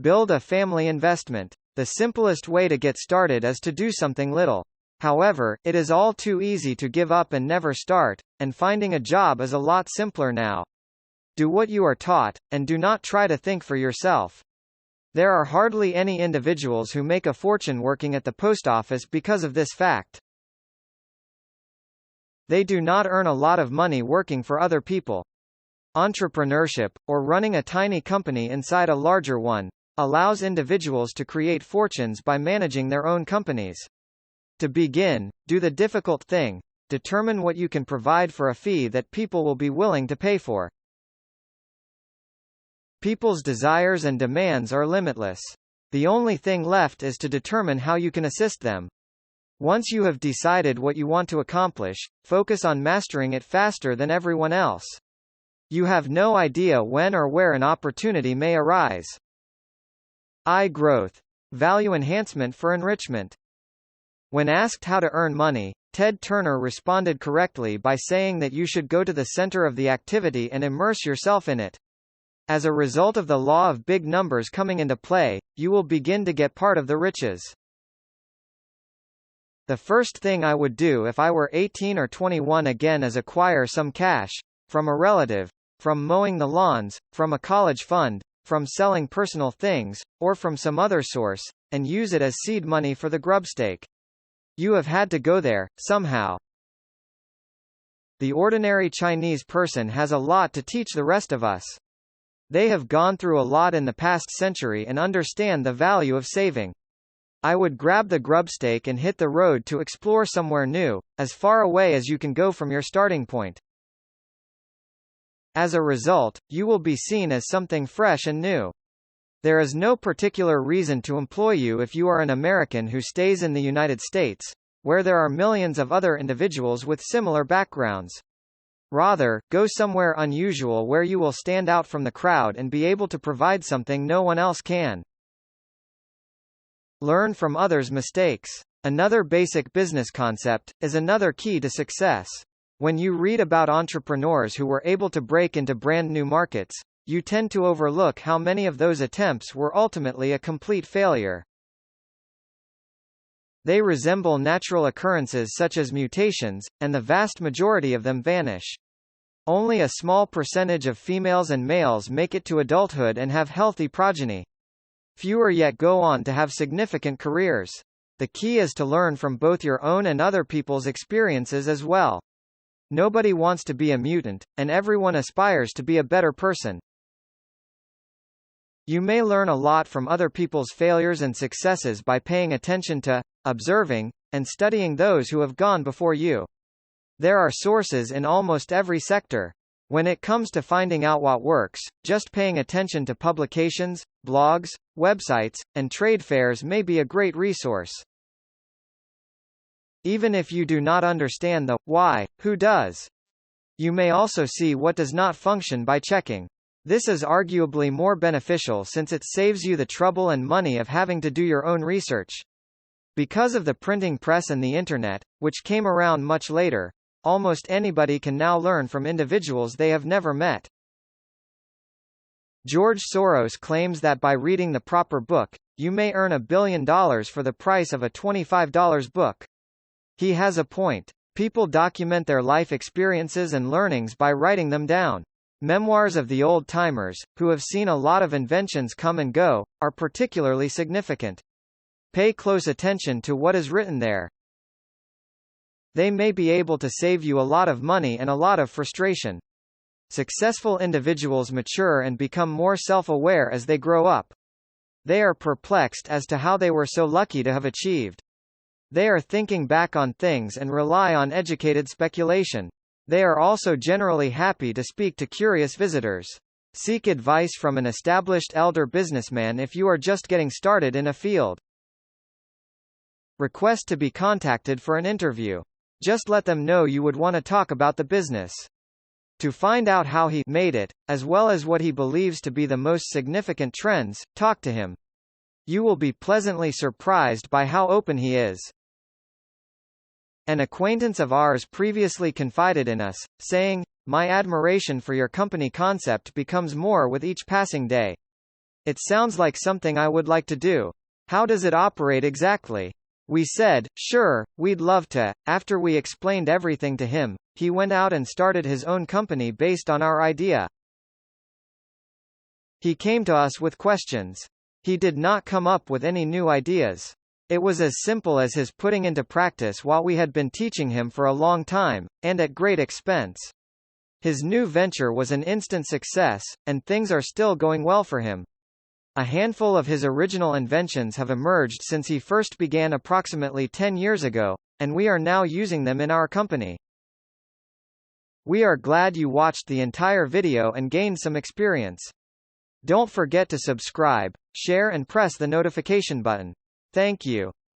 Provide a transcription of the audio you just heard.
Build a family investment. The simplest way to get started is to do something little. However, it is all too easy to give up and never start, and finding a job is a lot simpler now. Do what you are taught, and do not try to think for yourself. There are hardly any individuals who make a fortune working at the post office because of this fact. They do not earn a lot of money working for other people. Entrepreneurship, or running a tiny company inside a larger one, allows individuals to create fortunes by managing their own companies. To begin, do the difficult thing. Determine what you can provide for a fee that people will be willing to pay for. People's desires and demands are limitless. The only thing left is to determine how you can assist them. Once you have decided what you want to accomplish, focus on mastering it faster than everyone else. You have no idea when or where an opportunity may arise. Growth. Value enhancement for enrichment. When asked how to earn money, Ted Turner responded correctly by saying that you should go to the center of the activity and immerse yourself in it. As a result of the law of big numbers coming into play, you will begin to get part of the riches. The first thing I would do if I were 18 or 21 again is acquire some cash, from a relative, from mowing the lawns, from a college fund, from selling personal things, or from some other source, and use it as seed money for the grubstake. You have had to go there, somehow. The ordinary Chinese person has a lot to teach the rest of us. They have gone through a lot in the past century and understand the value of saving. I would grab the grubstake and hit the road to explore somewhere new, as far away as you can go from your starting point. As a result, you will be seen as something fresh and new. There is no particular reason to employ you if you are an American who stays in the United States, where there are millions of other individuals with similar backgrounds. Rather, go somewhere unusual where you will stand out from the crowd and be able to provide something no one else can. Learn from others' mistakes. Another basic business concept is another key to success. When you read about entrepreneurs who were able to break into brand new markets, you tend to overlook how many of those attempts were ultimately a complete failure. They resemble natural occurrences such as mutations, and the vast majority of them vanish. Only a small percentage of females and males make it to adulthood and have healthy progeny. Fewer yet go on to have significant careers. The key is to learn from both your own and other people's experiences as well. Nobody wants to be a mutant, and everyone aspires to be a better person. You may learn a lot from other people's failures and successes by paying attention to, observing, and studying those who have gone before you. There are sources in almost every sector. When it comes to finding out what works, just paying attention to publications, blogs, websites, and trade fairs may be a great resource. Even if you do not understand the why, who does? You may also see what does not function by checking. This is arguably more beneficial since it saves you the trouble and money of having to do your own research. Because of the printing press and the Internet, which came around much later, almost anybody can now learn from individuals they have never met. George Soros claims that by reading the proper book, you may earn $1 billion for the price of a $25 book. He has a point. People document their life experiences and learnings by writing them down. Memoirs of the old-timers, who have seen a lot of inventions come and go, are particularly significant. Pay close attention to what is written there. They may be able to save you a lot of money and a lot of frustration. Successful individuals mature and become more self-aware as they grow up. They are perplexed as to how they were so lucky to have achieved. They are thinking back on things and rely on educated speculation. They are also generally happy to speak to curious visitors. Seek advice from an established elder businessman if you are just getting started in a field. Request to be contacted for an interview. Just let them know you would want to talk about the business. To find out how he made it, as well as what he believes to be the most significant trends, talk to him. You will be pleasantly surprised by how open he is. An acquaintance of ours previously confided in us, saying, "My admiration for your company concept becomes more with each passing day. It sounds like something I would like to do. How does it operate exactly? We said, sure, we'd love to. After we explained everything to him, he went out and started his own company based on our idea. He came to us with questions. He did not come up with any new ideas. It was as simple as his putting into practice what we had been teaching him for a long time, and at great expense. His new venture was an instant success, and things are still going well for him. A handful of his original inventions have emerged since he first began approximately 10 years ago, and we are now using them in our company. We are glad you watched the entire video and gained some experience. Don't forget to subscribe, share and press the notification button. Thank you.